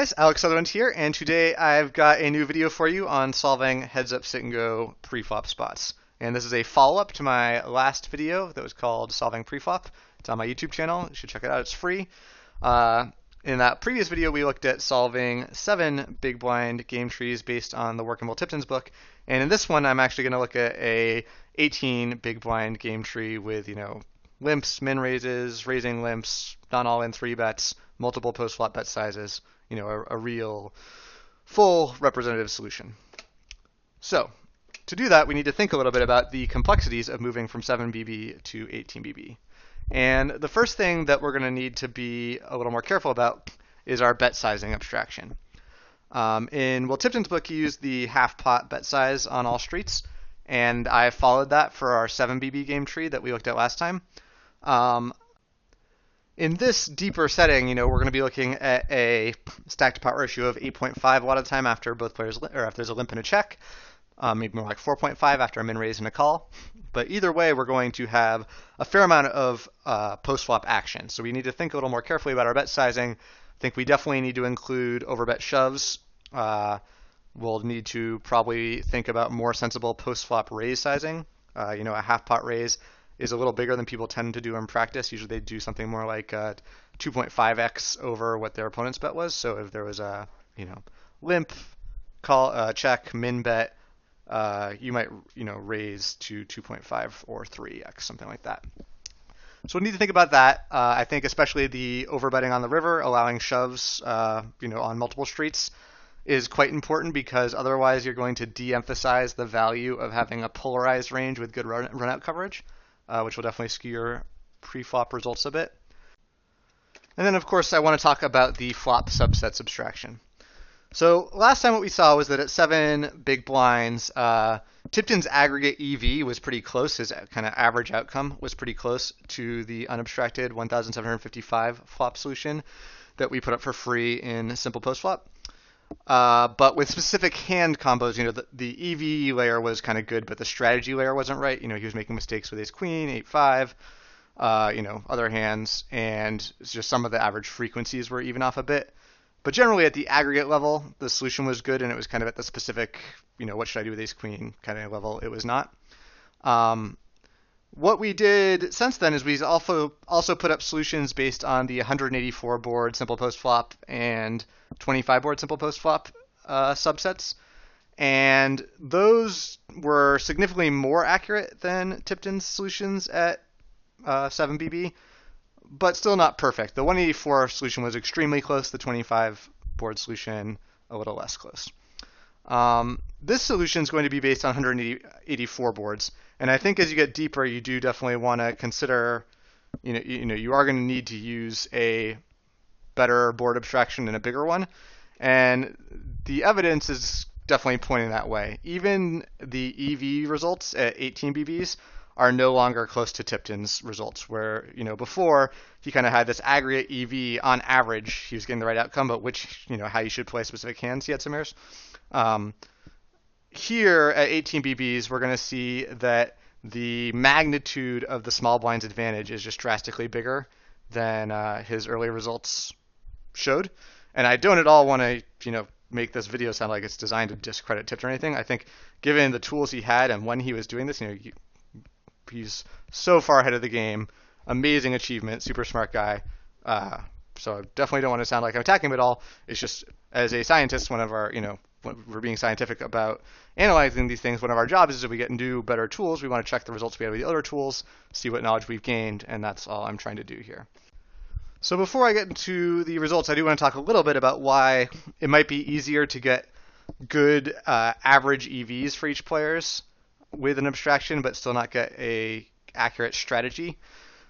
guys, Alex Sutherland here, and today I've got a new video for you on solving heads-up sit-and-go pre-flop spots. And this is a follow-up to my last video that was called Solving Pre-flop. It's on my YouTube channel. You should check it out. It's free. In that previous video, we looked at solving 7 big blind game trees based on the Working Will Tipton's book. And in this one, I'm actually going to look at a 18 big blind game tree with, limps, min raises, raising limps, not all in 3 bets, multiple post-flop bet sizes, a real full representative solution. So to do that, we need to think a little bit about the complexities of moving from 7BB to 18BB. And the first thing that we're going to need to be a little more careful about is our bet sizing abstraction. In Will Tipton's book, he used the half pot bet size on all streets, and I followed that for our 7BB game tree that we looked at last time. In this deeper setting, we're going to be looking at a stacked pot ratio of 8.5 a lot of the time after both players, or if there's a limp and a check, maybe more like 4.5 after a min raise and a call. But either way, we're going to have a fair amount of post-flop action. So we need to think a little more carefully about our bet sizing. I think we definitely need to include overbet shoves. We'll need to probably think about more sensible post-flop raise sizing. A half pot raise is a little bigger than people tend to do in practice. Usually they do something more like 2.5x over what their opponent's bet was. So if there was a limp, call, check, min bet, you might raise to 2.5 or 3x, something like that. So we need to think about that. I think especially the overbetting on the river, allowing shoves on multiple streets is quite important, because otherwise you're going to de-emphasize the value of having a polarized range with good run-out coverage, which will definitely skew your pre-flop results a bit. And then, of course, I want to talk about the flop subsets abstraction. So last time what we saw was that at 7 big blinds, Tipton's aggregate EV was pretty close. His kind of average outcome was pretty close to the unabstracted 1,755 flop solution that we put up for free in SimplePostflop. But with specific hand combos, the EV layer was kind of good, but the strategy layer wasn't right. He was making mistakes with ace queen, 8-5, other hands, and just some of the average frequencies were even off a bit. But generally at the aggregate level, the solution was good, and it was kind of at the specific, what should I do with ace queen kind of level, it was not. What we did since then is we also put up solutions based on the 184 board SimplePostflop and 25 board SimplePostflop subsets, and those were significantly more accurate than Tipton's solutions at 7BB, but still not perfect. The 184 solution was extremely close, the 25 board solution a little less close. This solution is going to be based on 184 boards, and I think as you get deeper, you do definitely want to consider, you are going to need to use a better board abstraction and a bigger one, and the evidence is definitely pointing that way. Even the EV results at 18 BBs are no longer close to Tipton's results, where before he kind of had this aggregate EV on average, he was getting the right outcome, but how you should play specific hands, he had some errors. Here at 18 BBs, we're going to see that the magnitude of the small blind's advantage is just drastically bigger than his earlier results showed. And I don't at all want to, make this video sound like it's designed to discredit Tipton or anything. I think given the tools he had and when he was doing this, he's so far ahead of the game. Amazing achievement, super smart guy. So I definitely don't want to sound like I'm attacking him at all. It's just, as a scientist, one of our, when we're being scientific about analyzing these things, one of our jobs is if we get new, better tools, we want to check the results we have with the other tools, see what knowledge we've gained, and that's all I'm trying to do here. So before I get into the results, I do want to talk a little bit about why it might be easier to get good average EVs for each players with an abstraction, but still not get a accurate strategy.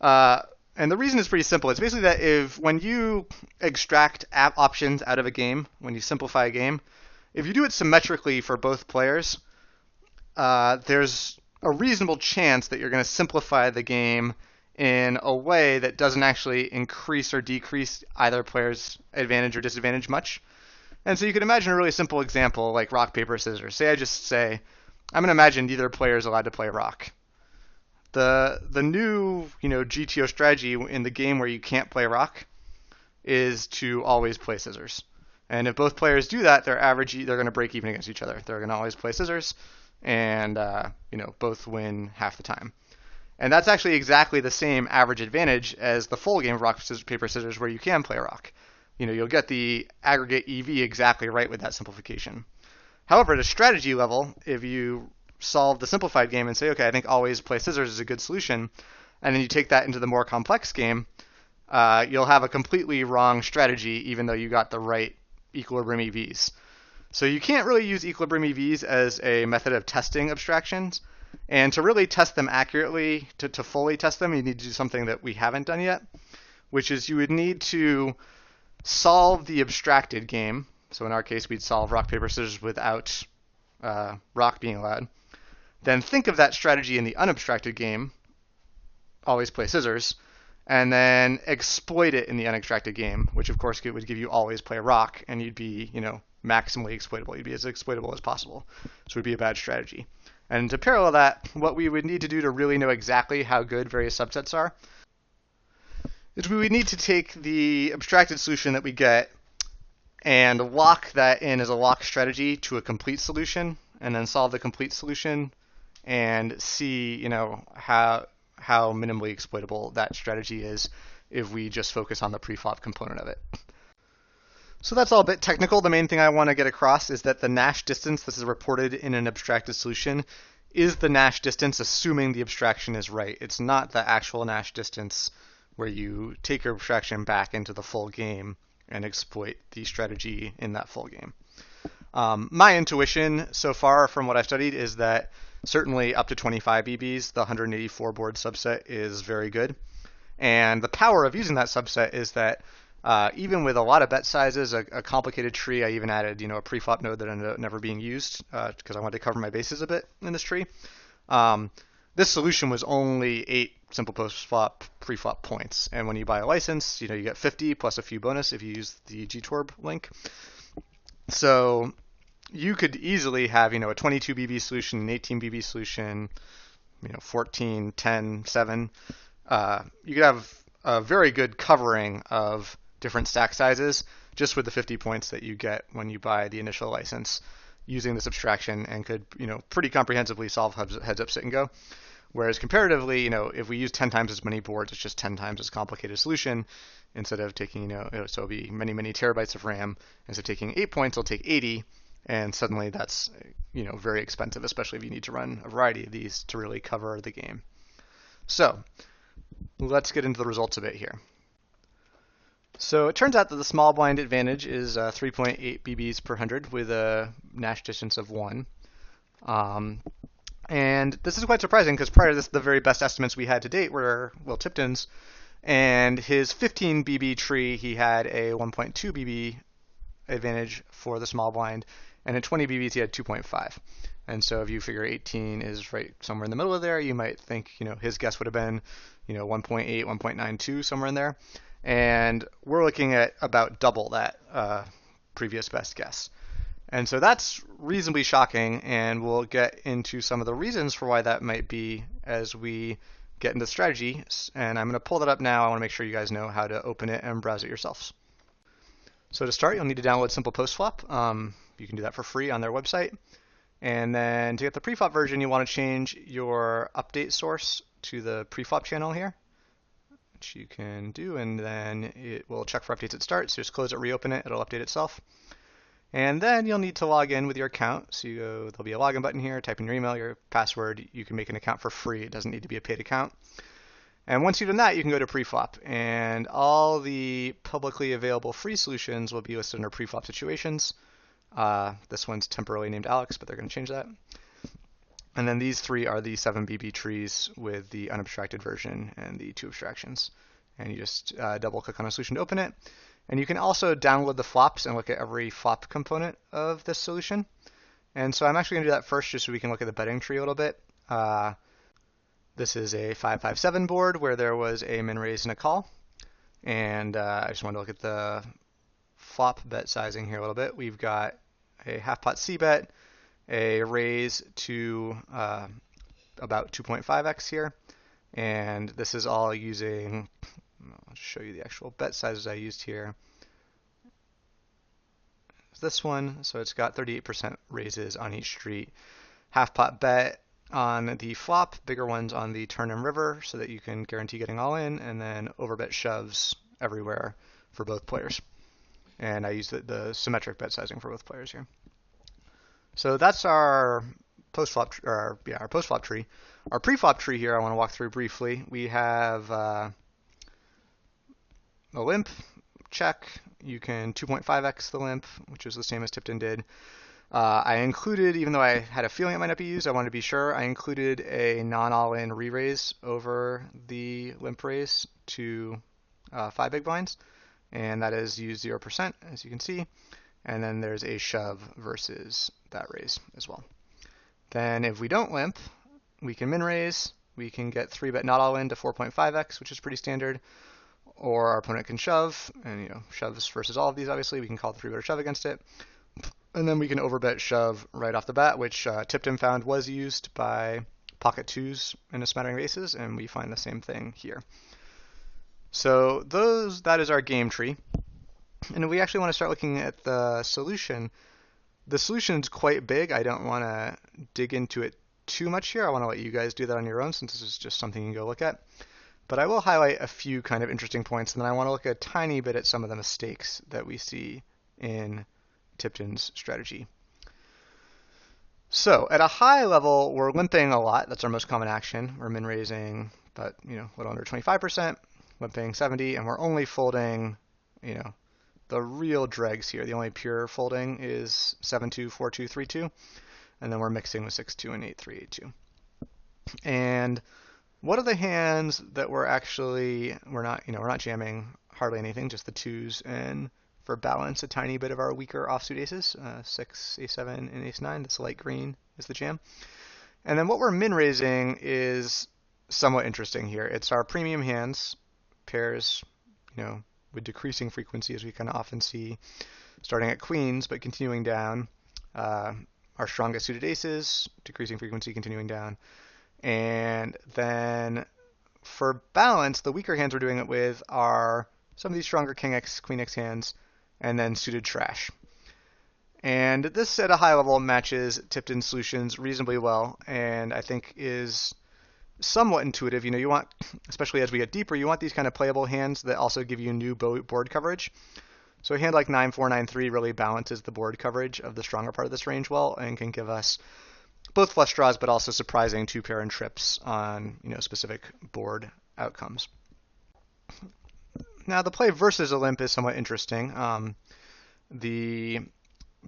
And the reason is pretty simple. It's basically that when you extract options out of a game, when you simplify a game, if you do it symmetrically for both players, there's a reasonable chance that you're going to simplify the game in a way that doesn't actually increase or decrease either player's advantage or disadvantage much. And so you can imagine a really simple example like rock, paper, scissors. Say I just say, I'm going to imagine neither player is allowed to play rock. The new GTO strategy in the game where you can't play rock is to always play scissors. And if both players do that, they're going to break even against each other. They're going to always play scissors, and both win half the time. And that's actually exactly the same average advantage as the full game of rock, paper, scissors, where you can play rock. You'll get the aggregate EV exactly right with that simplification. However, at a strategy level, if you solve the simplified game and say, okay, I think always play scissors is a good solution, and then you take that into the more complex game, you'll have a completely wrong strategy, even though you got the right equilibrium EVs. So you can't really use equilibrium EVs as a method of testing abstractions. And to really test them accurately, to fully test them, you need to do something that we haven't done yet, which is you would need to solve the abstracted game. So in our case, we'd solve rock, paper, scissors without rock being allowed. Then think of that strategy in the unabstracted game, always play scissors, and then exploit it in the unextracted game, which of course would give you always play rock, and you'd be, maximally exploitable. You'd be as exploitable as possible. So it would be a bad strategy. And to parallel that, what we would need to do to really know exactly how good various subsets are is we would need to take the abstracted solution that we get and lock that in as a lock strategy to a complete solution, and then solve the complete solution and see, how minimally exploitable that strategy is if we just focus on the preflop component of it. So that's all a bit technical. The main thing I want to get across is that the Nash distance this is reported in an abstracted solution is the Nash distance assuming the abstraction is right. It's not the actual Nash distance where you take your abstraction back into the full game and exploit the strategy in that full game. My intuition so far from what I've studied is that certainly up to 25 BBs, the 184 board subset is very good. And the power of using that subset is that even with a lot of bet sizes, a complicated tree, I even added, a preflop node that ended up never being used because I wanted to cover my bases a bit in this tree. This solution was only 8 SimplePostflop preflop points, and when you buy a license, you get 50 plus a few bonus if you use the gtorb link. So you could easily have, a 22 BB solution, an 18 BB solution, 14, 10, 7. You could have a very good covering of different stack sizes just with the 50 points that you get when you buy the initial license using this abstraction, and could, pretty comprehensively solve heads up, sit and go. Whereas comparatively, if we use 10 times as many boards, it's just 10 times as complicated a solution. Instead of taking, so it'll be many, many terabytes of RAM. Instead of taking 8 points, it'll take 80. And suddenly that's, very expensive, especially if you need to run a variety of these to really cover the game. So let's get into the results a bit here. So it turns out that the small blind advantage is 3.8 BBs per 100 with a Nash distance of 1. And this is quite surprising because prior to this, the very best estimates we had to date were, Tipton's. And his 15 BB tree, he had a 1.2 BB advantage for the small blind. And at 20 BBs, he had 2.5. And so if you figure 18 is right somewhere in the middle of there, you might think, his guess would have been, 1.8, 1.92, somewhere in there. And we're looking at about double that previous best guess. And so that's reasonably shocking, and we'll get into some of the reasons for why that might be as we get into strategy. And I'm going to pull that up now. I want to make sure you guys know how to open it and browse it yourselves. So to start, you'll need to download SimplePostflop. You can do that for free on their website. And then to get the preflop version, you want to change your update source to the preflop channel here, which you can do, and then it will check for updates at start. So just close it, reopen it, it'll update itself. And then you'll need to log in with your account. So there'll be a login button here, type in your email, your password. You can make an account for free. It doesn't need to be a paid account. And once you've done that, you can go to preflop. And all the publicly available free solutions will be listed under preflop situations. This one's temporarily named Alex, but they're going to change that. And then these 3 are the 7 BB trees with the unabstracted version and the 2 abstractions. And you just double click on a solution to open it. And you can also download the flops and look at every flop component of this solution. And so I'm actually going to do that first just so we can look at the betting tree a little bit. This is a 5-5-7 board where there was a min raise and a call. And I just want to look at the flop bet sizing here a little bit. We've got a half pot C bet, a raise to about 2.5x here. And this is all using, I'll show you the actual bet sizes I used here. is this one. So it's got 38% raises on each street. Half pot bet on the flop, bigger ones on the turn and river so that you can guarantee getting all in, and then overbet shoves everywhere for both players. And I use the symmetric bet sizing for both players here. So that's our post-flop, our post-flop tree. Our pre-flop tree here I want to walk through briefly. We have a limp, check. You can 2.5x the limp, which is the same as Tipton did. I included, even though I had a feeling it might not be used, I wanted to be sure, I included a non-all-in re-raise over the limp raise to 5 big blinds, and that is use 0%, as you can see. And then there's a shove versus that raise as well. Then if we don't limp, we can min raise. We can get 3-bet not all in to 4.5x, which is pretty standard. Or our opponent can shove, and shoves versus all of these, obviously. We can call the 3-bet or shove against it. And then we can overbet shove right off the bat, which Tipton found was used by pocket twos in a smattering of aces, and we find the same thing here. So that is our game tree. And if we actually want to start looking at the solution is quite big. I don't want to dig into it too much here. I want to let you guys do that on your own, since this is just something you can go look at. But I will highlight a few kind of interesting points, and then I want to look a tiny bit at some of the mistakes that we see in Tipton's strategy. So at a high level, we're limping a lot. That's our most common action. We're min raising, but a little under 25%, limping 70%, and we're only folding, the real dregs here. The only pure folding is 7-2, 4-2, 3-2, and then we're mixing with 6-2 and 8-3, 8-2. And what are the hands that we're not jamming hardly anything, just the twos, and for balance, a tiny bit of our weaker offsuit aces, 6, A7, and Ace-9. This light green is the jam. And then what we're min raising is somewhat interesting here. It's our premium hands, pairs, with decreasing frequency, as we kind of often see, starting at queens, but continuing down. Our strongest suited aces, decreasing frequency, continuing down. And then for balance, the weaker hands we're doing it with are some of these stronger King X, Queen X hands, and then suited trash. And this at a high level matches Tipton Solutions reasonably well, and I think is somewhat intuitive. You want, especially as we get deeper, you want these kind of playable hands that also give you new board coverage. So a hand like 9-4, 9-3 really balances the board coverage of the stronger part of this range well, and can give us both flush draws, but also surprising two-pair and trips on specific board outcomes. Now the play versus a limp is somewhat interesting. The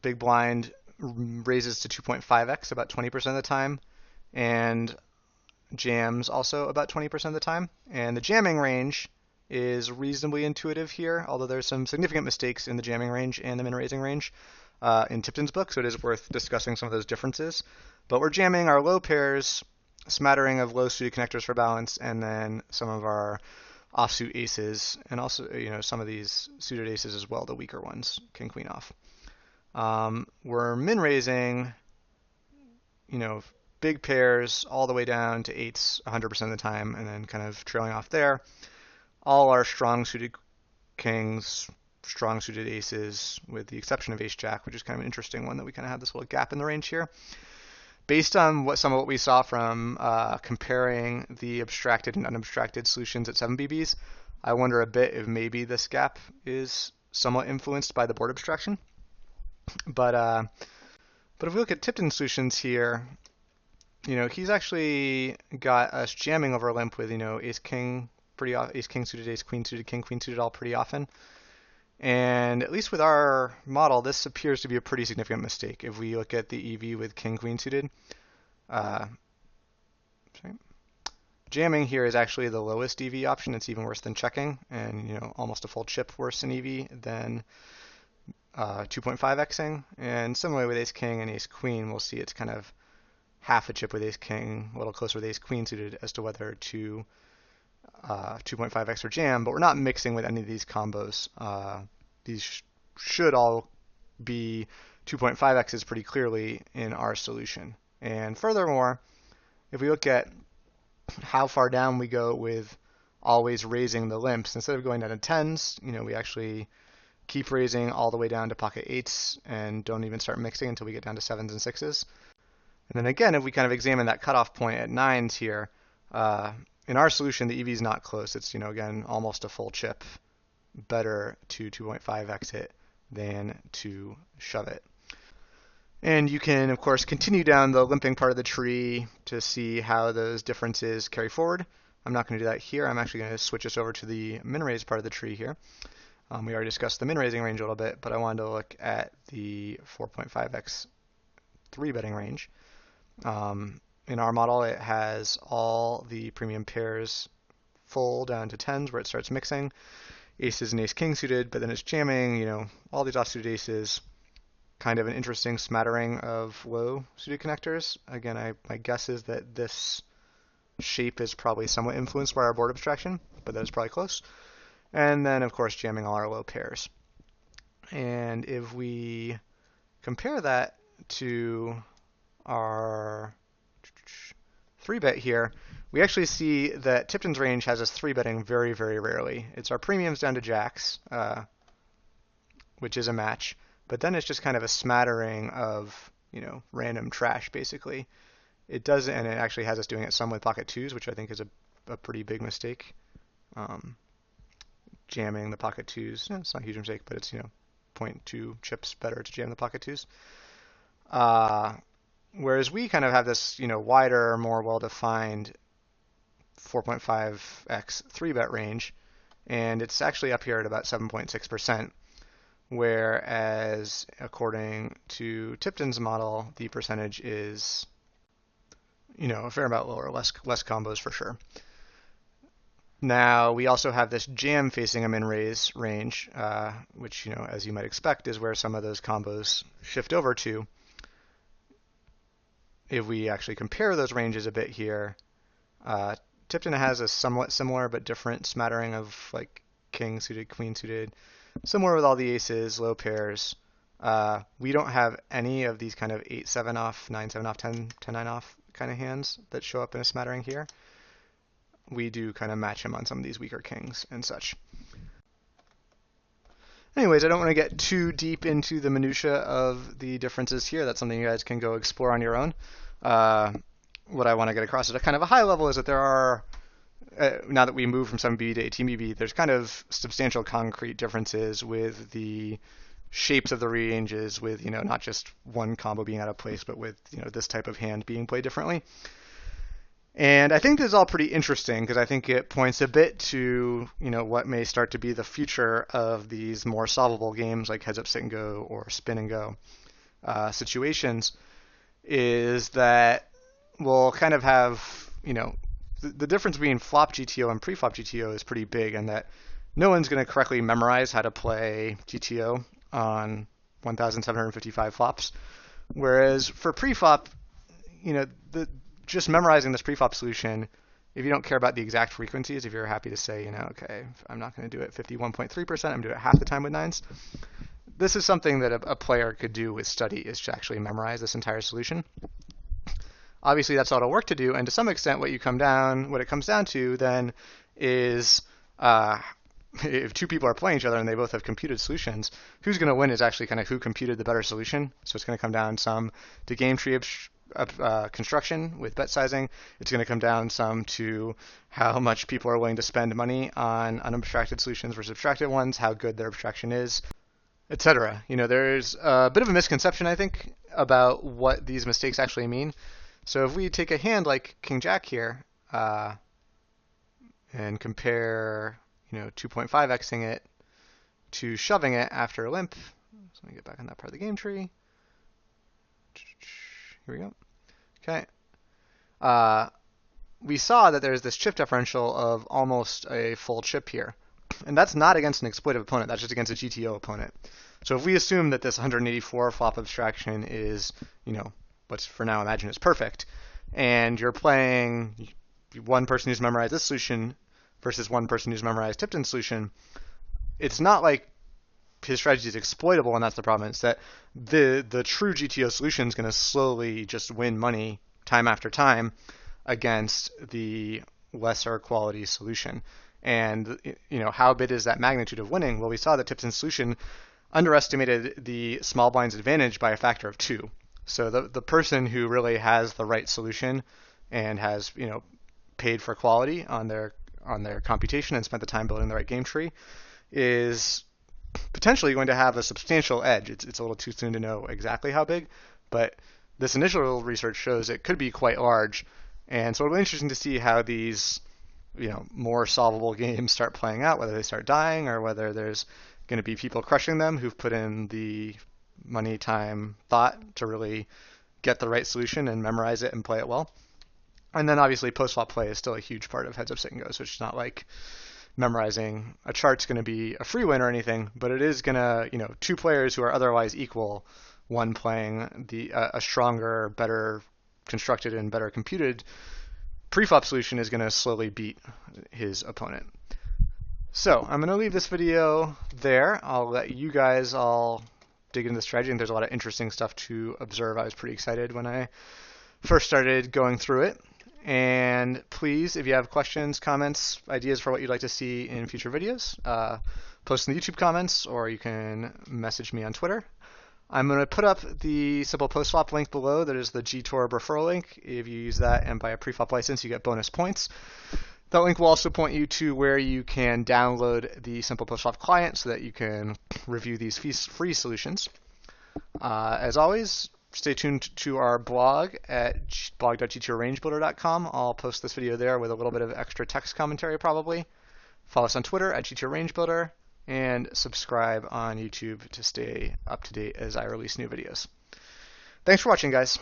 big blind raises to 2.5x about 20% of the time, and jams also about 20% of the time. And the jamming range is reasonably intuitive here, although there's some significant mistakes in the jamming range and the min raising range in Tipton's book, so it is worth discussing some of those differences. But we're jamming our low pairs, smattering of low suited connectors for balance, and then some of our offsuit aces, and also some of these suited aces as well, the weaker ones, king, queen off. We're min raising, big pairs all the way down to eights 100% of the time, and then kind of trailing off there. All our strong suited kings, strong suited aces, with the exception of ace-jack, which is kind of an interesting one that we kind of have this little gap in the range here. Based on some of what we saw from comparing the abstracted and unabstracted solutions at 7 BBs, I wonder a bit if maybe this gap is somewhat influenced by the board abstraction. But if we look at Tipton Solutions here, he's actually got us jamming over a limp with ace king suited, ace queen suited, king queen suited all pretty often. And at least with our model, this appears to be a pretty significant mistake. If we look at the EV with king queen suited, jamming here is actually the lowest EV option. It's even worse than checking, and almost a full chip worse in EV than 2.5xing. And similarly with ace king and ace queen, we'll see it's kind of half a chip with ace king, a little closer with ace queen suited as to whether to 2.5x or jam, but we're not mixing with any of these combos. These should all be 2.5x's pretty clearly in our solution. And furthermore, if we look at how far down we go with always raising the limps, instead of going down to tens, we actually keep raising all the way down to pocket 8s and don't even start mixing until we get down to 7s and 6s. And then again, if we kind of examine that cutoff point at 9s here, in our solution, the EV is not close. It's, again, almost a full chip. Better to 2.5x it than to shove it. And you can, of course, continue down the limping part of the tree to see how those differences carry forward. I'm not going to do that here. I'm actually going to switch us over to the min-raise part of the tree here. We already discussed the min-raising range a little bit, but I wanted to look at the 4.5x 3-betting range. In our model, it has all the premium pairs full down to 10s where it starts mixing. Aces and ace-king suited, but then it's jamming, all these offsuited aces. Kind of an interesting smattering of low suited connectors. Again, my guess is that this shape is probably somewhat influenced by our board abstraction, but that is probably close. And then, of course, jamming all our low pairs. And if we compare that to our 3-bet here, we actually see that Tipton's range has us 3-betting very, very rarely. It's our premiums down to jacks, which is a match, but then it's just kind of a smattering of, random trash, basically. It does, and it actually has us doing it some with pocket 2s, which I think is a pretty big mistake. Jamming the pocket 2s, it's not a huge mistake, but it's, 0.2 chips better to jam the pocket 2s. Whereas we kind of have this, wider, more well-defined 4.5x 3-bet range, and it's actually up here at about 7.6%, whereas according to Tipton's model, the percentage is, a fair amount lower, less combos for sure. Now, we also have this jam facing a min-raise range, which, as you might expect, is where some of those combos shift over to. If we actually compare those ranges a bit here, Tipton has a somewhat similar but different smattering of like king suited, queen suited, similar with all the aces, low pairs. We don't have any of these kind of 8-7 off, 9-7 off, 10-9 off kind of hands that show up in a smattering here. We do kind of match him on some of these weaker kings and such. Anyways, I don't want to get too deep into the minutia of the differences here. That's something you guys can go explore on your own. What I want to get across at a kind of a high level is that there are, now that we move from 7BB to 18BB, there's kind of substantial concrete differences with the shapes of the ranges, with, not just one combo being out of place, but with, this type of hand being played differently. And I think this is all pretty interesting because I think it points a bit to, what may start to be the future of these more solvable games like heads up, sit and go, or spin and go situations, is that we'll kind of have, the difference between flop GTO and pre-flop GTO is pretty big, and that no one's going to correctly memorize how to play GTO on 1,755 flops. Whereas for pre-flop, just memorizing this pre-flop solution, if you don't care about the exact frequencies, if you're happy to say, okay, I'm not going to do it 51.3%, I'm going to do it half the time with 9s. This is something that a player could do with study, is to actually memorize this entire solution. Obviously, that's a lot of work to do, and to some extent, what it comes down to then is if two people are playing each other and they both have computed solutions, who's going to win is actually kind of who computed the better solution. So it's going to come down some to game tree construction with bet sizing. It's going to come down some to how much people are willing to spend money on unabstracted solutions versus abstracted ones, how good their abstraction is, etc. There's a bit of a misconception, I think, about what these mistakes actually mean. So if we take a hand like King Jack here and compare, 2.5xing it to shoving it after a limp. So let me get back on that part of the game tree. Here we go. Okay. We saw that there's this chip differential of almost a full chip here. And that's not against an exploitive opponent. That's just against a GTO opponent. So if we assume that this 184 flop abstraction is, let's for now imagine it's perfect, and you're playing one person who's memorized this solution versus one person who's memorized Tipton's solution, it's not like his strategy is exploitable and that's the problem. It's that the true GTO solution is going to slowly just win money time after time against the lesser quality solution. And how big is that magnitude of winning? Well, we saw that Tipton Solution underestimated the small blind's advantage by a factor of 2. So the person who really has the right solution and has paid for quality on their computation and spent the time building the right game tree is potentially going to have a substantial edge. It's a little too soon to know exactly how big, but this initial research shows it could be quite large. And so it'll be interesting to see how these more solvable games start playing out, whether they start dying or whether there's going to be people crushing them who've put in the money, time, thought to really get the right solution and memorize it and play it well. And then obviously post-flop play is still a huge part of heads up, sit and goes, which is not like memorizing a chart's going to be a free win or anything, but it is going to, two players who are otherwise equal, one playing a stronger, better constructed and better computed preflop solution is going to slowly beat his opponent. So I'm going to leave this video there. I'll let you guys all dig into the strategy, and there's a lot of interesting stuff to observe. I was pretty excited when I first started going through it. And please, if you have questions, comments, ideas for what you'd like to see in future videos, post in the YouTube comments, or you can message me on Twitter. I'm going to put up the SimplePostflop link below. That is the GTorb referral link. If you use that and buy a preflop license, you get bonus points. That link will also point you to where you can download the SimplePostflop client so that you can review these free solutions. As always, stay tuned to our blog at blog.gtrrangebuilder.com. I'll post this video there with a little bit of extra text commentary probably. Follow us on Twitter at GTRangebuilder, and subscribe on YouTube to stay up to date as I release new videos. Thanks for watching, guys.